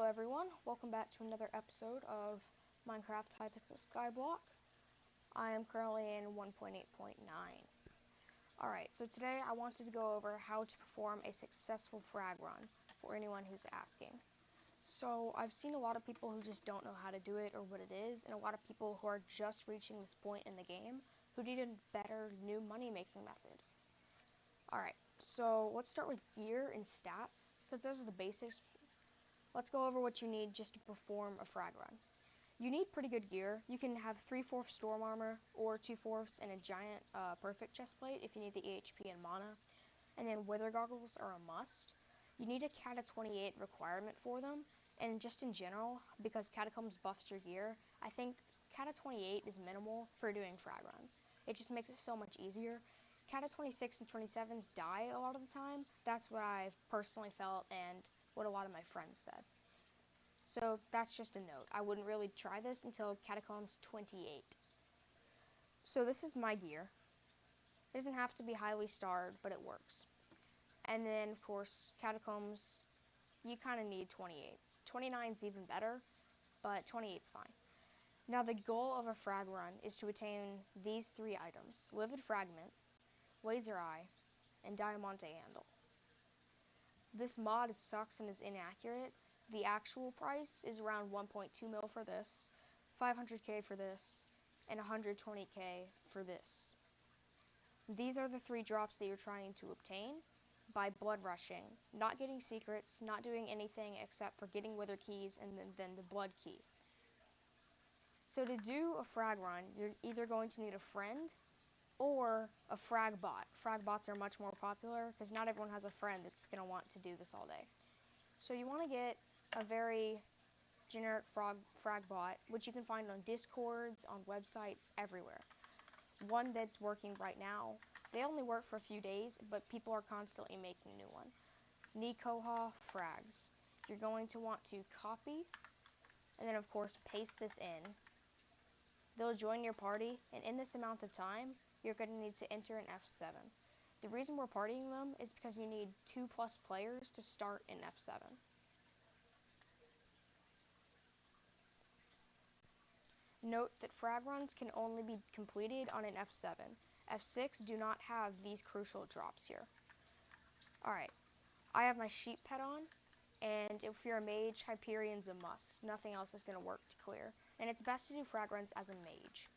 everyone, welcome back to another episode of Minecraft Hypixel Skyblock. I am currently in 1.8.9. Alright, so today I wanted to go over how to perform a successful frag run for anyone who's asking. So I've seen a lot of people who just don't know how to do it or what it is, and a lot of people who are just reaching this point in the game who need a better new money making method. Alright, so let's start with gear and stats, because those are the basics. Let's go over what you need just to perform a frag run. You need pretty good gear. You can have 3/4 storm armor or 2/4 and a giant perfect chestplate if you need the EHP and mana. And then wither goggles are a must. You need a Cata 28 requirement for them, and just in general, because Catacombs buffs your gear, I think Cata 28 is minimal for doing frag runs. It just makes it so much easier. Cata 26 and 27s die a lot of the time. That's what I've personally felt and what a lot of my friends said. So that's just a note. I wouldn't really try this until Catacombs 28. So this is my gear. It doesn't have to be highly starred, but it works. And then, of course, Catacombs, you kind of need 28. 29 is even better, but 28 is fine. Now the goal of a frag run is to attain these 3 items: Livid Fragment, Laser Eye, and Diamante Handle. This mod sucks and is inaccurate. The actual price is around 1.2 mil for this, 500k for this, and 120k for this. These are the 3 drops that you're trying to obtain by blood rushing, not getting secrets, not doing anything except for getting wither keys and then the blood key. So to do a frag run, you're either going to need a friend or a frag bot. Frag bots are much more popular because not everyone has a friend that's going to want to do this all day. So you want to get a very generic frag bot, which you can find on Discords, on websites, everywhere. One that's working right now. They only work for a few days, but people are constantly making new one. Nikoha frags. You're going to want to copy, and then of course paste this in. They'll join your party, and in this amount of time, you're going to need to enter an F7. The reason we're partying them is because you need 2+ players to start in F7. Note that frag runs can only be completed on an F7. F6 do not have these crucial drops here. Alright, I have my sheep pet on, and if you're a mage, Hyperion's a must. Nothing else is going to work to clear, and it's best to do frag runs as a mage.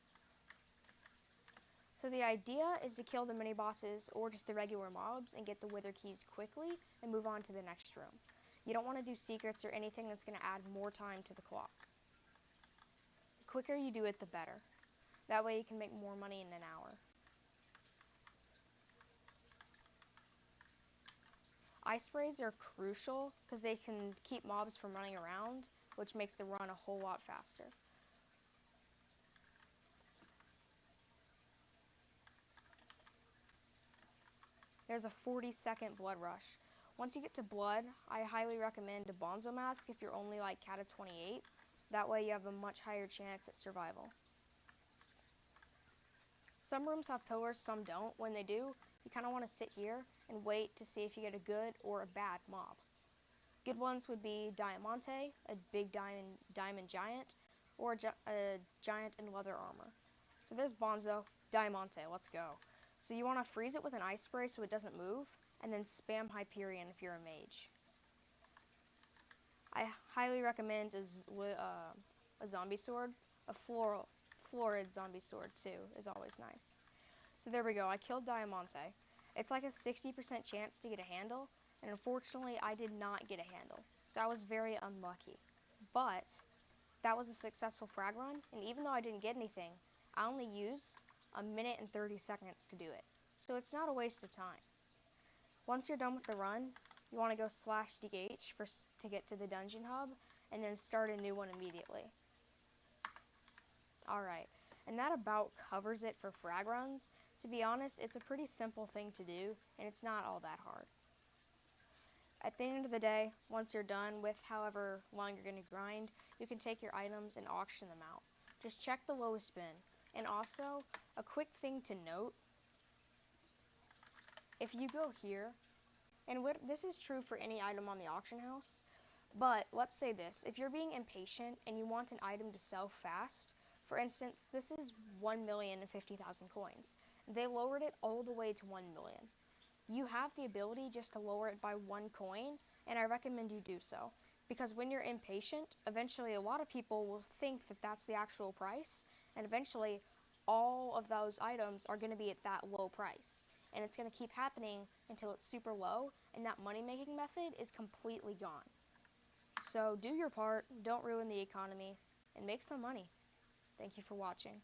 So the idea is to kill the mini bosses or just the regular mobs and get the wither keys quickly and move on to the next room. You don't want to do secrets or anything that's going to add more time to the clock. The quicker you do it, the better. That way you can make more money in an hour. Ice sprays are crucial because they can keep mobs from running around, which makes the run a whole lot faster. There's a 40-second blood rush. Once you get to blood, I highly recommend a Bonzo mask if you're only like Cata 28. That way you have a much higher chance at survival. Some rooms have pillars, some don't. When they do, you kind of want to sit here and wait to see if you get a good or a bad mob. Good ones would be Diamante, a big diamond giant, or a giant in leather armor. So there's Bonzo, Diamante, let's go. So you want to freeze it with an ice spray so it doesn't move, and then spam Hyperion if you're a mage. I highly recommend a zombie sword. A florid zombie sword too is always nice. So there we go, I killed Diamante. It's like a 60% chance to get a handle, and unfortunately I did not get a handle. So I was very unlucky. But that was a successful frag run, and even though I didn't get anything, I only used 1 minute and 30 seconds to do it. So it's not a waste of time. Once you're done with the run, you want to go /DH to get to the dungeon hub, and then start a new one immediately. Alright, and that about covers it for frag runs. To be honest, it's a pretty simple thing to do, and it's not all that hard. At the end of the day, once you're done with however long you're going to grind, you can take your items and auction them out. Just check the lowest bin. And also, a quick thing to note, if you go here, and this is true for any item on the auction house, But let's say this, if you're being impatient and you want an item to sell fast, for instance, this is 1,050,000 coins. They lowered it all the way to 1 million. You have the ability just to lower it by 1 coin, and I recommend you do so. Because when you're impatient, eventually a lot of people will think that that's the actual price, and eventually all of those items are going to be at that low price. And it's going to keep happening until it's super low, and that money-making method is completely gone. So do your part, don't ruin the economy, and make some money. Thank you for watching.